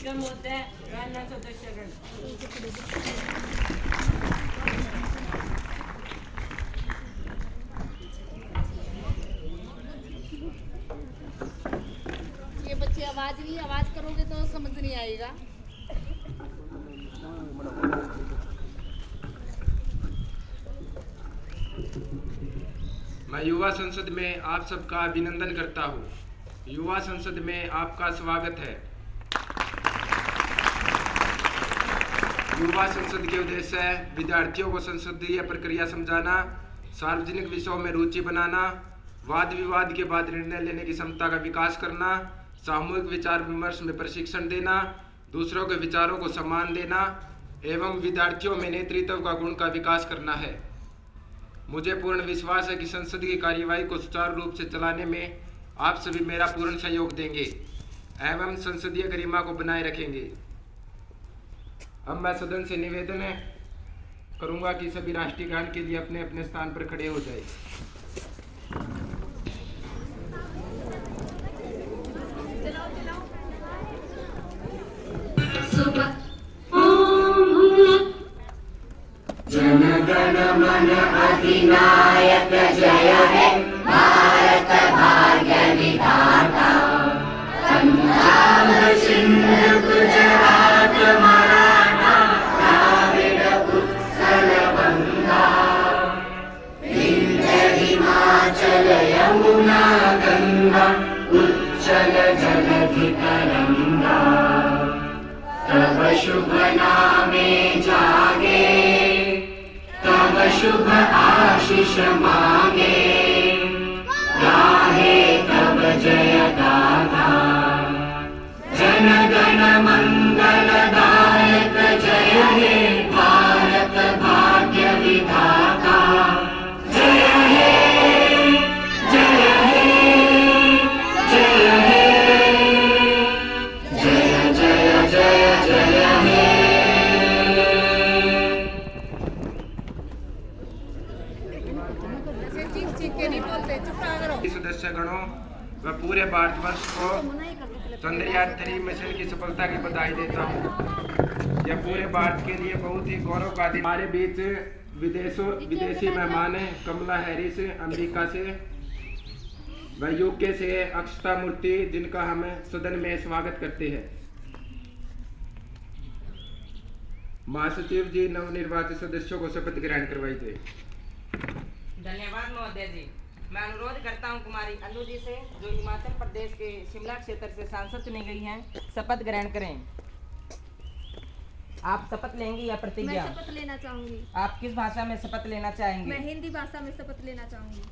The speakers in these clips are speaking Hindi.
कार्यक्रम होता है रान्ना सदस्यगण। ये बच्चे आवाज करोगे तो समझ नहीं आएगा। मैं युवा संसद में आप सबका अभिनंदन करता हूँ। युवा संसद में आपका स्वागत है। युवा संसद के उद्देश्य है विद्यार्थियों को संसदीय प्रक्रिया समझाना, सार्वजनिक विषयों में रुचि बनाना, वाद विवाद के बाद निर्णय लेने की क्षमता का विकास करना, सामूहिक विचार विमर्श में प्रशिक्षण देना, दूसरों के विचारों को सम्मान देना एवं विद्यार्थियों में नेतृत्व का गुण का विकास करना है। मुझे पूर्ण विश्वास है कि संसद की कार्यवाही को सुचारू रूप से चलाने में आप सभी मेरा पूर्ण सहयोग देंगे एवं संसदीय गरिमा को बनाए रखेंगे। अब मैं सदन से निवेदन करूंगा कि सभी राष्ट्रीय गान के लिए अपने अपने स्थान पर खड़े हो जाए। जन गण मन अधिनायक जय हे भारत भाग्य विधाता। पंजाब सिंध गुजरात मराठा द्राविड़ उत्कल बंगा, विंध्य हिमाचल यमुना गंगा उच्चल जलधि तरंगा। तब शुभ नामे जागे, तब शुभ आशीष मांगे, गाहे तब जय गाथा। जन गण मंगल दायक जय हे भारत भाग्य विधाता। जय हे जय हे जय हे जय जय जय जय हे। सदस्यगणों व पूरे भारतवर्ष को चंद्रयान 3 मिशन की सफलता की बधाई देता हूँ। यह पूरे भारत के लिए बहुत ही गौरव का दिन। हमारे बीच विदेशी मेहमान हैं कमला हैरिस अमेरिका से व यूके से अक्षता मूर्ति, जिनका हम सदन में स्वागत करते हैं। महासचिव जी नवनिर्वाचित सदस्यों को शपथ ग्रहण करवाई थे। धन्यवाद महोदय जी। मैं अनुरोध करता हूं कुमारी अनु जी से, जो हिमाचल प्रदेश के शिमला क्षेत्र से सांसद चुनी गई हैं, शपथ ग्रहण करें। आप शपथ लेंगी या प्रतिज्ञा? मैं शपथ लेना चाहूंगी। आप किस भाषा में शपथ लेना चाहेंगे? मैं हिंदी भाषा में शपथ लेना चाहूंगी।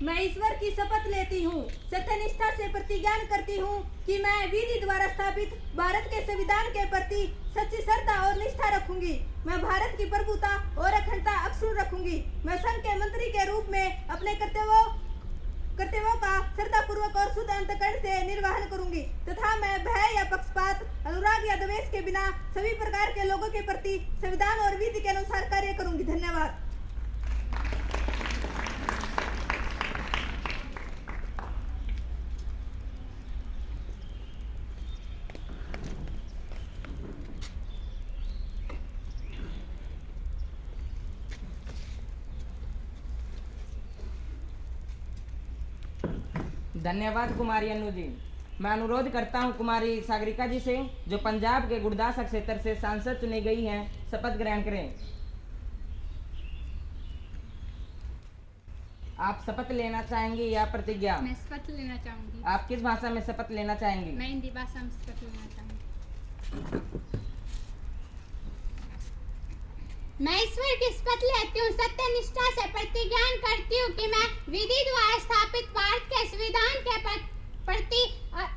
मैं ईश्वर की शपथ लेती हूँ, सत्यनिष्ठा से प्रतिज्ञान करती हूँ कि मैं विधि द्वारा स्थापित भारत के संविधान के प्रति सच्ची श्रद्धा और निष्ठा रखूंगी। मैं भारत की प्रभुता और अखंडता अक्षुण्ण रखूंगी। मैं संघ के मंत्री के रूप में अपने कर्तव्यों का श्रद्धापूर्वक और शुद्ध अंतःकरण से निर्वहन करूंगी तथा मैं भय या पक्षपात, अनुराग या द्वेष के बिना सभी प्रकार के लोगों के प्रति संविधान और विधि के अनुसार कार्य करूंगी। धन्यवाद। धन्यवाद कुमारी अनु जी। मैं अनुरोध करता हूं कुमारी सागरिका जी से, जो पंजाब के गुरदासपुर क्षेत्र से सांसद चुनी गई हैं, शपथ ग्रहण करें। आप शपथ लेना चाहेंगी या प्रतिज्ञा? मैं शपथ लेना चाहूंगी। आप किस भाषा में शपथ लेना चाहेंगी? मैं हिंदी भाषा में शपथ लेना चाहूंगी। मैं ईश्वर की शपथ लेती हूँ, सत्यनिष्ठा से प्रतिज्ञान करती हूँ कि मैं विधि द्वारा स्थापित भारत के संविधान के प्रति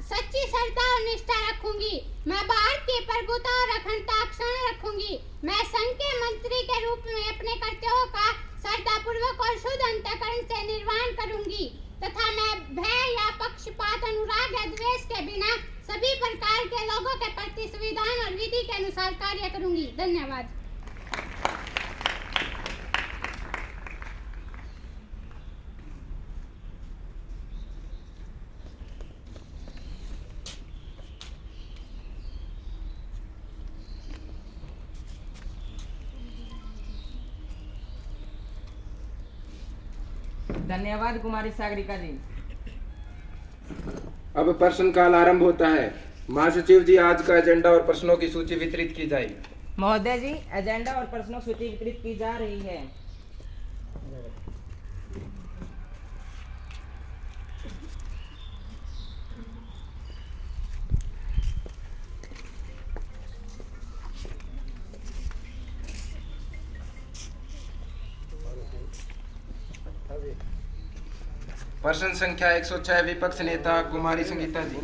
सच्ची श्रद्धा और निष्ठा रखूंगी। मैं भारत की प्रभुता और अखंडता अक्षुण्ण रखूंगी। मैं संघ के मंत्री के रूप में अपने कर्तव्यों का श्रद्धापूर्वक और शुद्ध अंतःकरण से निर्वहन करूंगी तथा मैं भय या पक्षपात, अनुराग या द्वेष के बिना सभी प्रकार के लोगों के प्रति संविधान और विधि के अनुसार कार्य करूंगी। धन्यवाद। धन्यवाद कुमारी सागरिका जी। अब प्रश्नकाल आरंभ होता है। महासचिव जी, आज का एजेंडा और प्रश्नों की सूची वितरित की जाए। महोदय जी, एजेंडा और प्रश्नों सूची वितरित की जा रही है। प्रश्न संख्या 106, विपक्ष नेता कुमारी संगीता जी।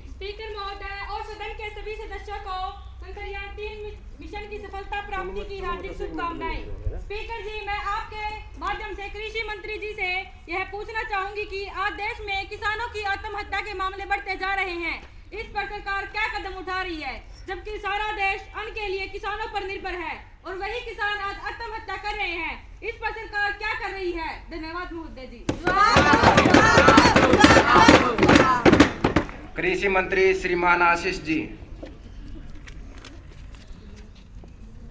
स्पीकर महोदय और सदन के सभी सदस्यों को संकरयान 3 मिशन की सफलता प्राप्ति की हार्दिक शुभकामनाएं। स्पीकर जी, मैं आपके माध्यम से कृषि मंत्री जी से यह पूछना चाहूंगी कि आज देश में किसानों की आत्महत्या के मामले बढ़ते जा रहे हैं। इस पर सरकार क्या कदम उठा रही है, जबकि सारा देश अन्न के लिए किसानों पर निर्भर है और वही किसान आज आत्महत्या कर रहे हैं। इस पर सरकार क्या कर रही है? धन्यवाद महोदय जी। कृषि मंत्री श्रीमान आशीष जी।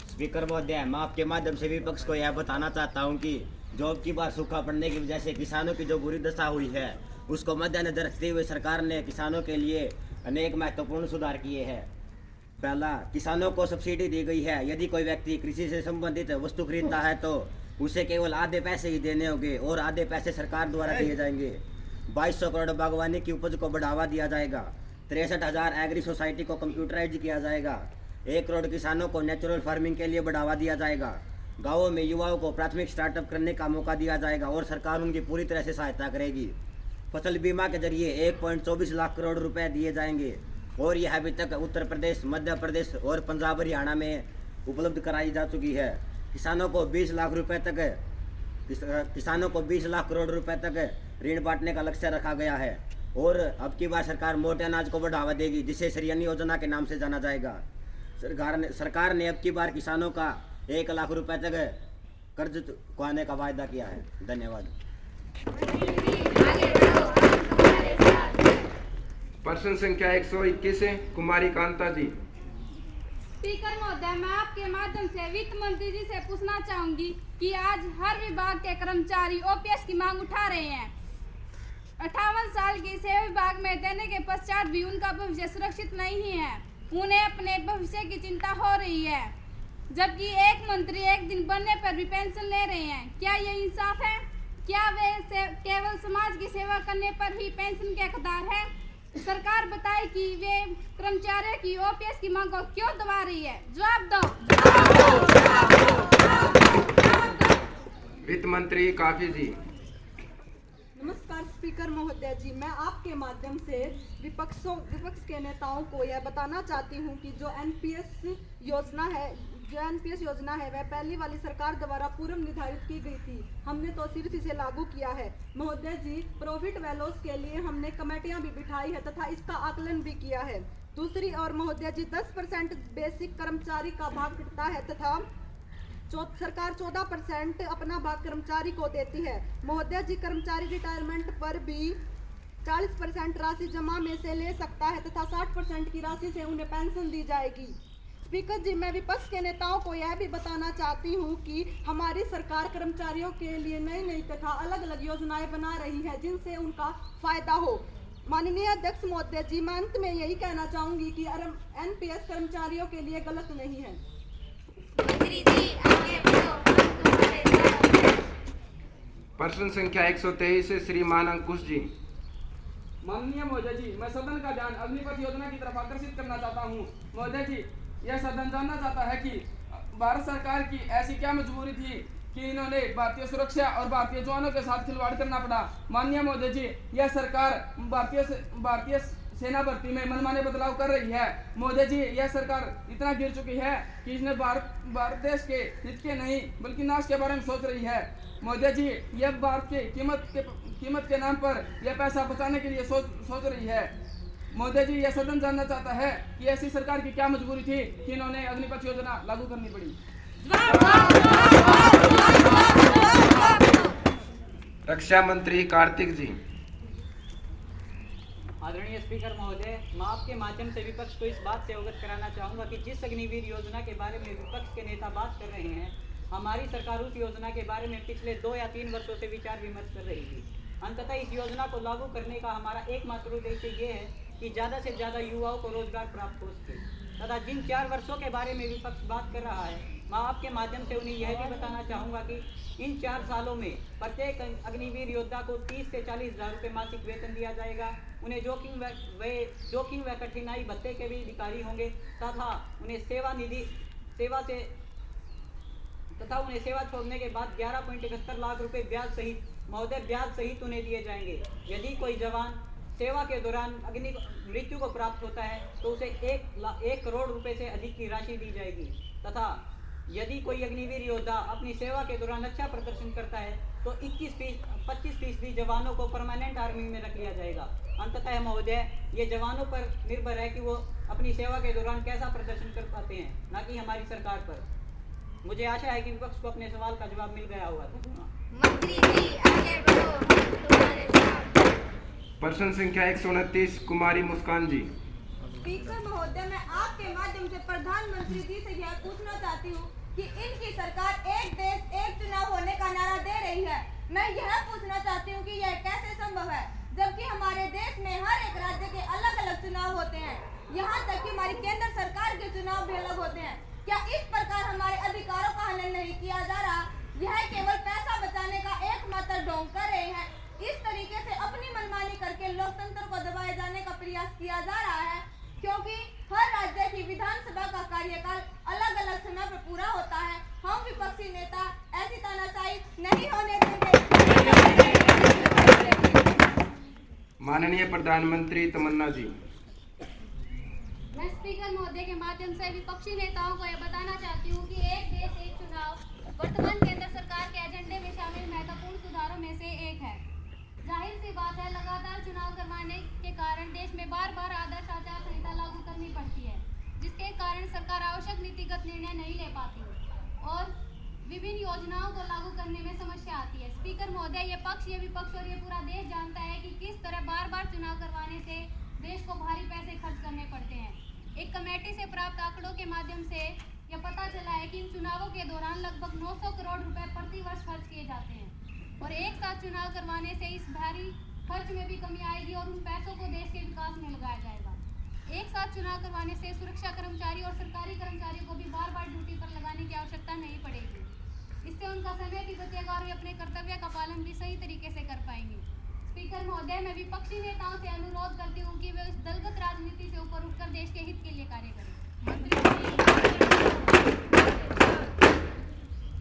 स्पीकर महोदय, मैं आपके माध्यम से विपक्ष को यह बताना चाहता हूं कि जो अब की बार सूखा पड़ने की वजह से किसानों की जो बुरी दशा हुई है, उसको मद्देनजर रखते हुए सरकार ने किसानों के लिए अनेक महत्वपूर्ण सुधार किए हैं। पहला, किसानों को सब्सिडी दी गई है। यदि कोई व्यक्ति कृषि से संबंधित वस्तु खरीदता है तो उसे केवल आधे पैसे ही देने होंगे और आधे पैसे सरकार द्वारा दिए जाएंगे। 2200 करोड़ बागवानी की उपज को बढ़ावा दिया जाएगा। 63,000 एग्री सोसाइटी को कंप्यूटराइज किया जाएगा। 1 करोड़ किसानों को नेचुरल फार्मिंग के लिए बढ़ावा दिया जाएगा। गाँवों में युवाओं को प्राथमिक स्टार्टअप करने का मौका दिया जाएगा और सरकार उनकी पूरी तरह से सहायता करेगी। फसल बीमा के जरिए 1.24 लाख करोड़ रुपए दिए जाएंगे और यह अभी तक उत्तर प्रदेश, मध्य प्रदेश और पंजाब हरियाणा में उपलब्ध कराई जा चुकी है। किसानों को 20 लाख करोड़ रुपए तक ऋण बांटने का लक्ष्य रखा गया है और अब की बार सरकार मोटे अनाज को बढ़ावा देगी, जिसे श्रेणी योजना के नाम से जाना जाएगा। सरकार ने अब की बार किसानों का 1 लाख रुपए तक कर्ज चुकाने का वायदा किया है। धन्यवाद। प्रश्न संख्या 121, कुमारी कांता जी। स्पीकर महोदय, मैं आपके माध्यम से वित्त मंत्री जी से पूछना चाहूंगी कि आज हर विभाग के कर्मचारी ओपीएस की मांग उठा रहे हैं। 58 साल की सेवा विभाग में देने के पश्चात भी उनका भविष्य सुरक्षित नहीं है। उन्हें अपने भविष्य की चिंता हो रही है, जबकि एक मंत्री एक दिन बनने पर भी पेंशन ले रहे हैं। क्या ये इंसाफ है? क्या वे केवल समाज की सेवा करने पर ही पेंशन के हकदार है? सरकार बताए कि वे कर्मचारियों की ओपीएस की मांग को क्यों दबा रही है? जवाब दो। वित्त मंत्री काफी जी। नमस्कार स्पीकर महोदय जी, मैं आपके माध्यम से विपक्ष के नेताओं को यह बताना चाहती हूं कि जो एनपीएस योजना है वह पहली वाली सरकार द्वारा पूर्व निर्धारित की गई थी। हमने तो सिर्फ इसे लागू किया है। महोदय जी, प्रॉफिट व लॉस के लिए हमने कमेटियां भी बिठाई है तथा इसका आकलन भी किया है। दूसरी ओर महोदय जी, 10% बेसिक कर्मचारी का भाग कटता है तथा सरकार 14% अपना भाग कर्मचारी को देती है। महोदय जी, कर्मचारी रिटायरमेंट पर भी 40% राशि जमा में से ले सकता है तथा 60% की राशि से उन्हें पेंशन दी जाएगी। स्पीकर जी, मैं विपक्ष के नेताओं को यह भी बताना चाहती हूं कि हमारी सरकार कर्मचारियों के लिए नई नई तथा अलग अलग योजनाएं बना रही है जिनसे उनका फायदा हो। माननीय अध्यक्ष महोदय जी, मैं अंत में यही कहना चाहूंगी कि एनपीएस कर्मचारियों के लिए गलत नहीं है। प्रश्न संख्या 123, श्रीमान अंकुश जी। माननीय महोदय जी, मैं सदन का ध्यान अग्निपथ योजना की तरफ आकर्षित करना चाहता हूँ। महोदय जी, यह सदन जानना चाहता है कि भारत सरकार की ऐसी क्या मजबूरी थी कि इन्होंने भारतीय सुरक्षा और भारतीय जवानों के साथ खिलवाड़ करना पड़ा। माननीय महोदय जी, यह सरकार भारतीय सेना भर्ती में मनमाने बदलाव कर रही है। महोदय जी, यह सरकार इतना गिर चुकी है कि इसने भारत देश के हित के नहीं बल्कि नाश के बारे में सोच रही है। महोदय जी, यह भारत की कीमत के नाम पर यह पैसा बचाने के लिए सोच रही है। महोदय जी, यह सदन जानना चाहता है कि ऐसी सरकार की क्या मजबूरी थी कि इन्होंने अग्निपथ योजना लागू करनी पड़ी। रक्षा मंत्री कार्तिक जी। आदरणीय स्पीकर महोदय, मैं आपके माध्यम से विपक्ष को इस बात से अवगत कराना चाहूंगा कि जिस अग्निवीर योजना के बारे में विपक्ष के नेता बात कर रहे हैं, हमारी सरकार उस योजना के बारे में पिछले 2 या 3 वर्षों से विचार विमर्श कर रही थी। अंततः इस योजना को लागू करने का हमारा एकमात्र उद्देश्य ये है कि ज़्यादा से ज़्यादा युवाओं को रोजगार प्राप्त हो सके तथा जिन 4 वर्षों के बारे में विपक्ष बात कर रहा है, मैं आपके माध्यम से उन्हें यह भी बताना चाहूँगा कि इन 4 सालों में प्रत्येक अग्निवीर योद्धा को 30 से 40 हज़ार रुपये मासिक वेतन दिया जाएगा। उन्हें जोखिम व कठिनाई भत्ते के भी अधिकारी होंगे तथा उन्हें सेवा छोड़ने के बाद 11.71 लाख रुपए ब्याज सहित उन्हें दिए जाएंगे। यदि कोई जवान सेवा के दौरान मृत्यु को प्राप्त होता है तो उसे 1 करोड़ रुपए से अधिक की राशि दी जाएगी तथा यदि कोई अग्निवीर योद्धा अपनी सेवा के दौरान अच्छा प्रदर्शन करता है तो 25% जवानों को परमानेंट आर्मी में रख लिया जाएगा। अंततः महोदय, ये जवानों पर निर्भर है कि वो अपनी सेवा के दौरान कैसा प्रदर्शन कर पाते हैं, न कि हमारी सरकार पर। मुझे आशा है कि विपक्ष को अपने सवाल का जवाब मिल गया होगा। मंत्री जी आगे बढ़ो। प्रश्न संख्या 129 कुमारी मुस्कान जी। स्पीकर महोदय, मैं आपके माध्यम से प्रधानमंत्री जी से यह पूछना चाहती हूँ कि इनकी सरकार एक देश एक चुनाव होने का नारा दे रही है। मैं यह पूछना चाहती हूँ कि यह कैसे संभव है, जबकि हमारे देश में हर एक राज्य के अलग अलग चुनाव होते हैं, यहाँ तक कि हमारी केंद्र सरकार के चुनाव भी अलग होते हैं। क्या इस प्रकार हमारे अधिकारों का हनन नहीं किया जा रहा? यह केवल पैसा बचाने का एकमात्र ढोंग कर रहे हैं। इस तरीके से अपनी मनमानी करके लोकतंत्र को दबाए जाने का प्रयास किया जा रहा है, क्योंकि हर राज्य की विधानसभा का कार्यकाल अलग अलग समय पर पूरा होता है। हम विपक्षी नेता ऐसी तानाशाही नहीं होने देंगे। माननीय प्रधानमंत्री तमन्ना जी। मैं स्पीकर महोदय के माध्यम से विपक्षी नेताओं को यह बताना चाहती हूँ कि एक देश एक चुनाव वर्तमान केंद्र सरकार के एजेंडे में शामिल महत्वपूर्ण सुधारों में से एक है। जाहिर सी बात है, लगातार चुनाव करवाने के कारण देश में बार बार आदर्श आचार संहिता लागू करनी पड़ती है, जिसके कारण सरकार आवश्यक नीतिगत निर्णय नहीं ले पाती और विभिन्न योजनाओं को लागू करने में समस्या आती है। स्पीकर महोदय, ये पक्ष, ये विपक्ष और ये पूरा देश जानता है कि किस तरह बार बार चुनाव करवाने से देश को भारी पैसे खर्च करने पड़ते हैं। एक कमेटी से प्राप्त आंकड़ों के माध्यम से यह पता चला है कि इन चुनावों के दौरान लगभग 900 करोड़ रुपए प्रति वर्ष खर्च किए जाते हैं और एक साथ चुनाव करवाने से इस भारी खर्च में भी कमी आएगी और उन पैसों को देश के विकास में लगाया जाएगा। एक साथ चुनाव करवाने से सुरक्षा कर्मचारी और सरकारी कर्मचारियों को भी बार बार ड्यूटी पर लगाने की आवश्यकता नहीं पड़ेगी। इससे उनका समय भी बचेगा और वे अपने कर्तव्य का पालन भी सही तरीके से कर पाएंगे। स्पीकर महोदय, मैं विपक्षी नेताओं से अनुरोध करती हूँ कि वे इस दलगत राजनीति से ऊपर उठकर देश के हित के लिए कार्य करें।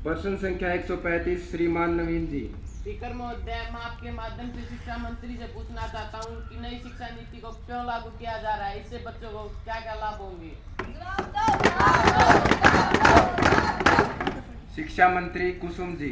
प्रश्न संख्या 135 श्रीमान नवीन जी। स्पीकर महोदय, मैं आपके माध्यम से शिक्षा मंत्री से पूछना चाहता हूँ कि नई शिक्षा नीति को क्यों लागू किया जा रहा है, इससे बच्चों को क्या क्या लाभ होंगे? शिक्षा मंत्री कुसुम जी।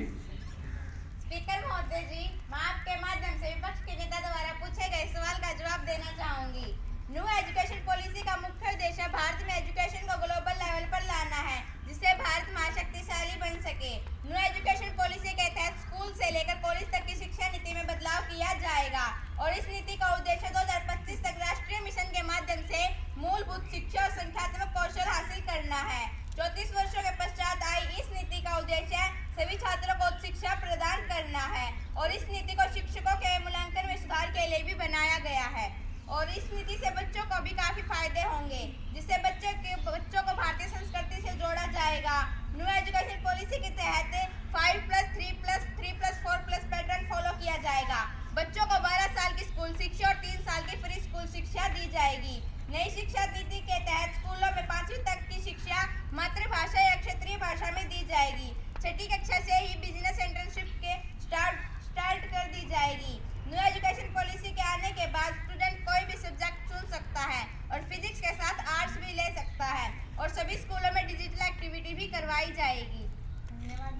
स्पीकर महोदय जी, मैं आपके माध्यम से विपक्ष के नेता द्वारा पूछे गए सवाल का जवाब देना चाहूंगी। न्यू एजुकेशन पॉलिसी का मुख्य उद्देश्य भारत में एजुकेशन को ग्लोबल लेवल पर लाना है, जिससे भारत महाशक्तिशाली बन सके। न्यू एजुकेशन पॉलिसी के तहत स्कूल से लेकर कॉलेज तक की शिक्षा नीति में बदलाव किया जाएगा और इस नीति का उद्देश्य 2025 तक राष्ट्रीय मिशन के माध्यम से मूलभूत शिक्षा और संख्यात्मक कौशल हासिल करना है। 34 वर्षों के पश्चात आई इस नीति का उद्देश्य सभी छात्रों को उच्च शिक्षा प्रदान करना है और इस नीति को शिक्षकों के मूल्यांकन में सुधार के लिए भी बनाया गया है और इस नीति से बच्चों को भी काफी फायदे होंगे, जिससे बच्चों को भारतीय संस्कृति से जोड़ा जाएगा। न्यू एजुकेशन पॉलिसी के तहत 5+3+3+4+ पैटर्न फॉलो किया जाएगा। बच्चों को 12 साल की स्कूल शिक्षा और 3 साल की फ्री स्कूल शिक्षा दी जाएगी। नई शिक्षा नीति के तहत स्कूलों में 5वीं तक की शिक्षा मातृभाषा या क्षेत्रीय भाषा में दी जाएगी। 6ठी कक्षा से ही बिजनेस इंटर्नशिप के स्टार्ट कर दी जाएगी। न्यू एजुकेशन पॉलिसी के आने के बाद स्टूडेंट कोई भी सब्जेक्ट चुन सकता है और फिजिक्स के साथ आर्ट्स भी ले सकता है और सभी स्कूलों में डिजिटल एक्टिविटी भी करवाई जाएगी। धन्यवाद।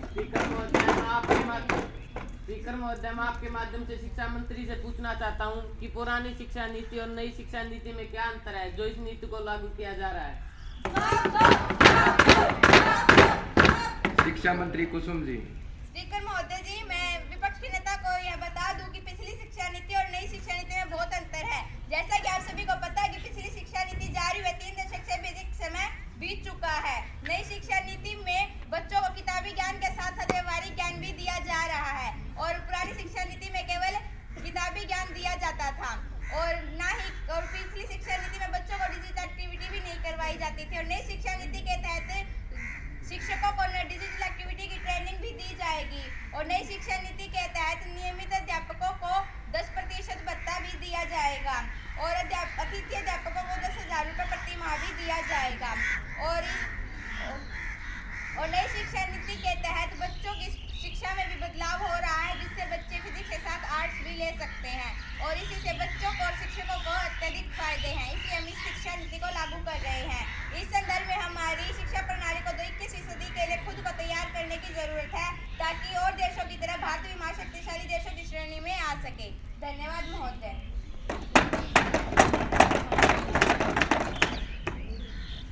स्पीकर महोदय, मैं आपके माध्यम से शिक्षा मंत्री से पूछना चाहता हूं कि पुरानी शिक्षा नीति और नई शिक्षा नीति में क्या अंतर है जो इस नीति को लागू किया जा रहा है? शिक्षा मंत्री कुसुम जी। स्पीकर महोदय जी, मैं विपक्ष के नेता को यह बता दूं कि पिछली शिक्षा नीति और नई शिक्षा नीति में बहुत अंतर है। जैसा कि आप सभी को पता है कि पिछली शिक्षा नीति जारी हुए 3 दशक से भी अधिक समय बीत चुका है। नई शिक्षा नीति में करने की जरूरत है ताकि और देशों की तरह भारत भी महाशक्तिशाली देशों की श्रेणी में आ सके। धन्यवाद महोदय।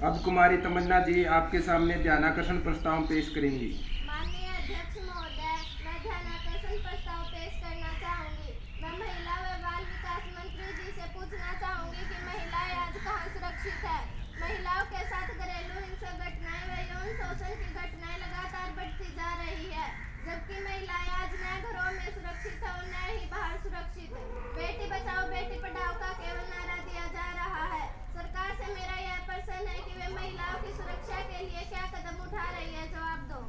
अब कुमारी तमन्ना जी आपके सामने ध्यानाकर्षण प्रस्ताव पेश करेंगी। माननीय अध्यक्ष महोदय, मैं ध्यानाकर्षण प्रस्ताव पेश करना चाहूंगी। मैं महिला व बाल विकास मंत्री जी से पूछना चाहूंगी कि महिलाएं आज कहाँ सुरक्षित है। महिलाओं के साथ घरेलू हिंसा घटनाएं व यौन शोषण की घटनाएं लगातार बढ़ती जा रही है, जबकि महिलाएं आज न घरों में सुरक्षित है और न ही बाहर सुरक्षित है। बेटी बचाओ बेटी पढ़ाओ का केवल नारा दिया जा रहा है। सरकार से मेरा यह प्रश्न है कि वे महिलाओं की सुरक्षा के लिए क्या कदम उठा रही है, जवाब दो।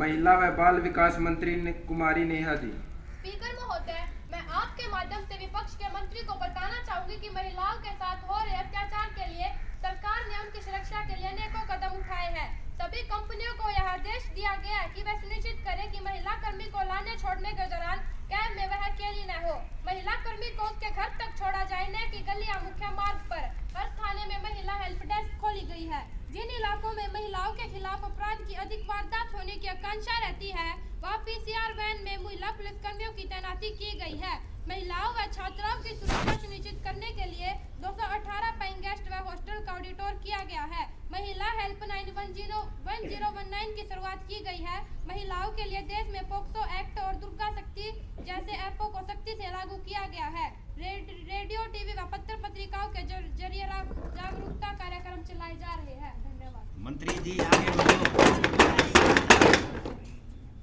महिला व बाल विकास मंत्री कुमारी नेहा जी। स्पीकर महोदय, मैं आपके माध्यम से विपक्ष के मंत्री को बताना चाहूंगी कि महिलाओं के साथ हो रहे अत्याचार के लिए सरकार ने उनकी सुरक्षा के लिए अनेकों कदम उठाए हैं। सभी कंपनियों को यह आदेश दिया गया है कि वे सुनिश्चित करें कि महिला कर्मी को लाने छोड़ने के दौरान कैब में वह अकेली न हो। महिला कर्मी को उसके घर तक छोड़ा जाए, न कि गली या मुख्य मार्ग पर। हर थाने में महिला हेल्प डेस्क खोली गई है। जिन इलाकों में महिलाओं के खिलाफ अपराध की अधिक वारदात होने की आकांक्षा रहती है, वहाँ पीसीआर वैन में महिला पुलिसकर्मियों की तैनाती की गई है। महिलाओं व छात्राओं की सुरक्षा सुनिश्चित करने के लिए 218 पेइंग गेस्ट व हॉस्टल का ऑडिटोर किया गया है। महिला हेल्पलाइन 1019 की शुरुआत की गई है। महिलाओं के लिए देश में पोक्सो एक्ट और दुर्गा शक्ति जैसे ऐपों को सख्ती से लागू किया गया है। रेडियो, टीवी व पत्र पत्रिकाओं के जरिए जागरूकता कार्यक्रम चलाए जा रहे हैं। धन्यवाद। मंत्री जी आगे बढ़ो।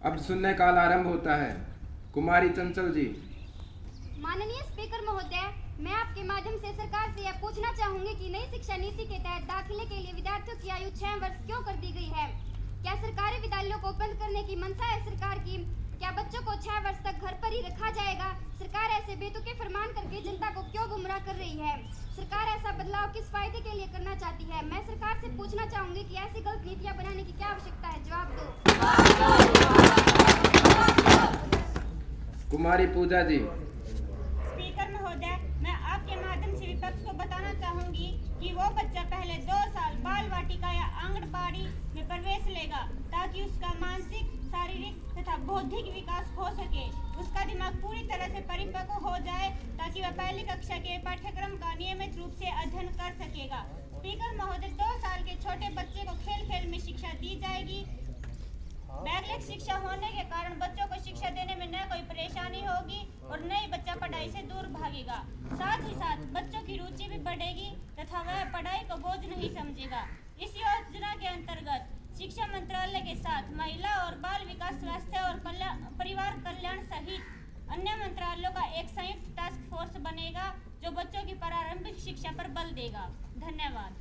अब शून्यकाल आरंभ होता है। कुमारी चंचल जी। माननीय स्पीकर महोदय, मैं आपके माध्यम से सरकार से यह पूछना चाहूंगी कि नई शिक्षा नीति के तहत दाखिले के लिए विद्यार्थियों की आयु 6 वर्ष क्यों कर दी गई है। क्या सरकारी विद्यालयों को बंद करने की मंशा है सरकार की? क्या बच्चों को 6 वर्ष तक घर पर ही रखा जाएगा? सरकार ऐसे बेतुके फरमान करके जनता को क्यों गुमराह कर रही है? सरकार ऐसा बदलाव किस फायदे के लिए करना चाहती है? मैं सरकार से पूछना चाहूंगी कि ऐसी गलत नीतियां बनाने की क्या आवश्यकता है, जवाब दो। कुमारी पूजा जी। स्पीकर महोदय, मैं आपके माध्यम से विपक्ष को बताना चाहूंगी कि वो बच्चा पहले 2 साल बाल वाटिका या आंगनबाड़ी में प्रवेश लेगा ताकि उसका मानसिक, शारीरिक तथा बौद्धिक विकास हो सके, उसका दिमाग पूरी तरह से परिपक्व हो जाए ताकि वह पहली कक्षा के पाठ्यक्रम का नियमित रूप से अध्ययन कर सकेगा। स्पीकर महोदय, 2 साल के छोटे बच्चे को खेल खेल में शिक्षा दी जाएगी। बैकलैग शिक्षा होने के कारण बच्चों को शिक्षा देने में न कोई परेशानी होगी और न ही बच्चा पढ़ाई से दूर भागेगा। साथ ही साथ बच्चों की रुचि भी बढ़ेगी तथा वह पढ़ाई को बोझ नहीं समझेगा। इस योजना के अंतर्गत शिक्षा मंत्रालय के साथ महिला और बाल विकास, स्वास्थ्य और परिवार कल्याण सहित अन्य मंत्रालयों का एक संयुक्त टास्क फोर्स बनेगा जो बच्चों की प्रारंभिक शिक्षा पर बल देगा। धन्यवाद।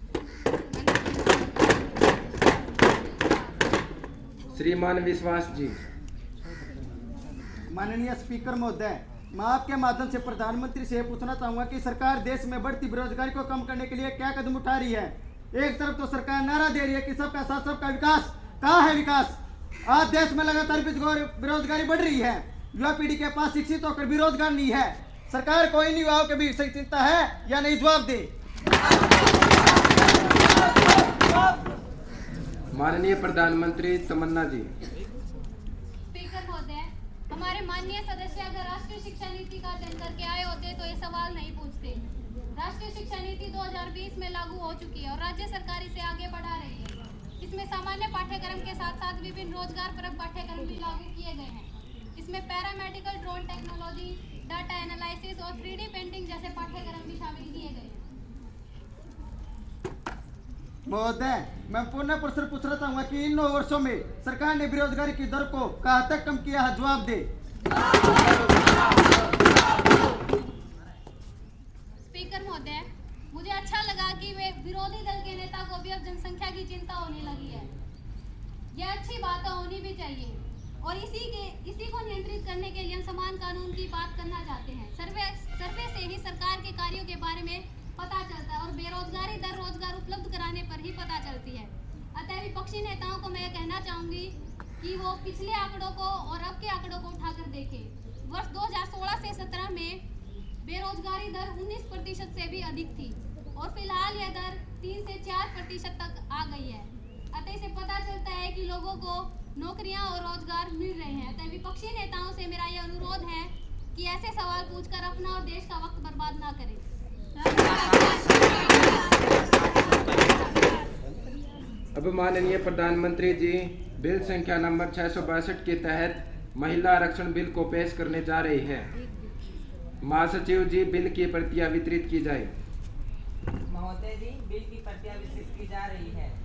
श्रीमान विश्वास जी। माननीय स्पीकर महोदय, मैं आपके माध्यम से प्रधानमंत्री से पूछना चाहूंगा कि सरकार देश में बढ़ती बेरोजगारी को कम करने के लिए क्या कदम उठा रही है। एक तरफ तो सरकार नारा दे रही है कि सबका साथ सबका विकास। कहाँ है विकास? आज देश में लगातार बेरोजगारी बढ़ रही है। युवा पीढ़ी के पास शिक्षित होकर भी रोजगार नहीं है। सरकार को इन युवाओं के भी सही चिंता है या नहीं, जवाब दे। माननीय प्रधानमंत्री तमन्ना जी। स्पीकर महोदय, हमारे माननीय सदस्य अगर राष्ट्रीय शिक्षा नीति का अध्ययन करके आए होते तो ये सवाल नहीं पूछते। राष्ट्रीय शिक्षा नीति 2020 में लागू हो चुकी है और राज्य सरकार इसे आगे बढ़ा रही है। इसमें सामान्य पाठ्यक्रम के साथ साथ विभिन्न रोजगार परक पाठ्यक्रम भी लागू किए गए हैं। इसमें paramedical, drone technology, data analysis और 3D पेंटिंग जैसे पाठ्यक्रम भी शामिल किए गए हैं। महोदय, मैं पुनः प्रश्न पूछना चाहूंगा कि इन 9 वर्षों में सरकार ने बेरोजगारी की दर को कहाँ तक कम किया है, जवाब दे। स्पीकर महोदय, मुझे अच्छा लगा कि वे विरोधी दल के नेता को भी अब जनसंख्या की चिंता होने लगी है। यह अच्छी बात होनी भी चाहिए और इसी को नियंत्रित करने के लिए हम समान कानून की बात करना चाहते हैं। सर्वे से ही सरकार के कार्यों के बारे में पता चलता है और बेरोजगारी दर रोजगार उपलब्ध कराने पर ही पता चलती है। अतः विपक्षी नेताओं को मैं कहना चाहूंगी कि वो पिछले आंकड़ों को और अब के आंकड़ों को उठाकर देखें। वर्ष 2016 से 17 में बेरोजगारी दर 19% से भी अधिक थी और फिलहाल यह दर 3 से 4% तक आ गई है। अतः इसे पता चलता है कि लोगों को नौकरियां और रोजगार मिल रहे हैं। अतः विपक्षी नेताओं से मेरा यह अनुरोध है कि ऐसे सवाल पूछकर अपना और देश का वक्त बर्बाद ना करें। अब माननीय प्रधानमंत्री जी बिल संख्या नंबर 662 के तहत महिला आरक्षण बिल को पेश करने जा रही है। महासचिव जी बिल की प्रतियां वितरित की जाए। महोदय जी, बिल की प्रतियां वितरित की जा रही है।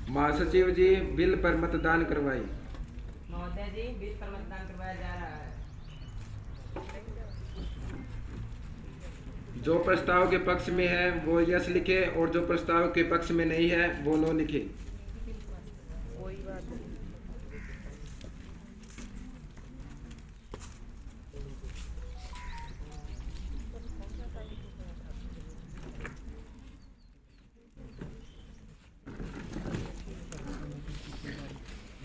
महासचिव जी बिल पर मतदान करवाई। महोदय जी, बिल पर मतदान करवाया जा रहा है। जो प्रस्ताव के पक्ष में है वो यस लिखे और जो प्रस्ताव के पक्ष में नहीं है वो नो लिखे।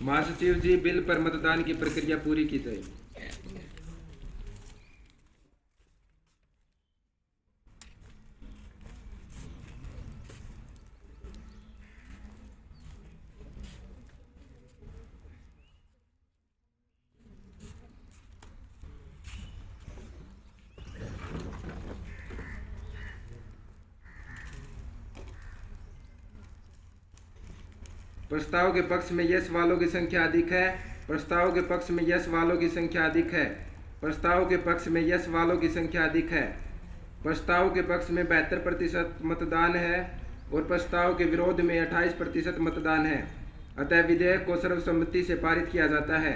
महासचिव जी बिल पर मतदान की प्रक्रिया पूरी की जाए। प्रस्ताव के पक्ष में यस वालों की संख्या अधिक है। प्रस्ताव के पक्ष में यस वालों की संख्या अधिक है। प्रस्ताव के पक्ष में यस वालों की संख्या अधिक है। प्रस्ताव के पक्ष में 72% मतदान है और प्रस्ताव के विरोध में 28% मतदान है। अतः विधेयक को सर्वसम्मति से पारित किया जाता है।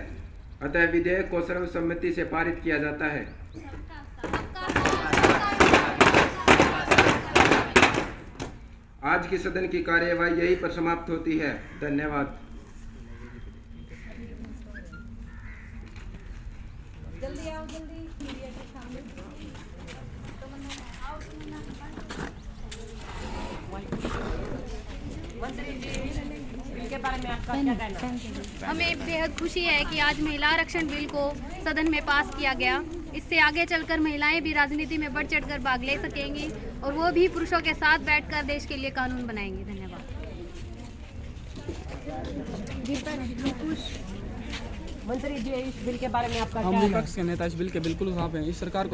अतः विधेयक को सर्वसम्मति से पारित किया जाता है। आज की सदन की कार्यवाही यहीं पर समाप्त होती है। धन्यवाद। जल्दी आओ, जल्दी मीडिया के सामने। मंत्री जी, बिल के बारे में आपका क्या कहना है? हमें बेहद खुशी है कि आज महिला आरक्षण बिल को सदन में पास किया गया। इससे आगे चलकर महिलाएं भी राजनीति में बढ़ चढ़कर भाग ले सकेंगी और वो भी पुरुषों के साथ बैठकर देश के लिए कानून बनाएंगे। धन्यवाद। मंत्री जी, इस बिल के बारे में आपका हम क्या कहना है? विपक्ष के नेता इस बिल के बिल्कुल खिलाफ हैं। इस सरकार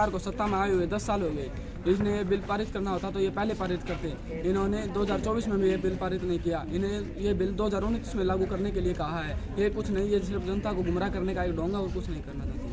को सत्ता में आए हुए 10 साल हो गए। इसने ये बिल पारित करना होता तो ये पहले पारित करते। इन्होंने 2024 में भी ये बिल पारित नहीं किया। इन्हें ये बिल 2019 में लागू करने के लिए कहा है। ये कुछ नहीं, ये सिर्फ जनता को गुमराह करने का एक ढोंगा और कुछ नहीं करना चाहते।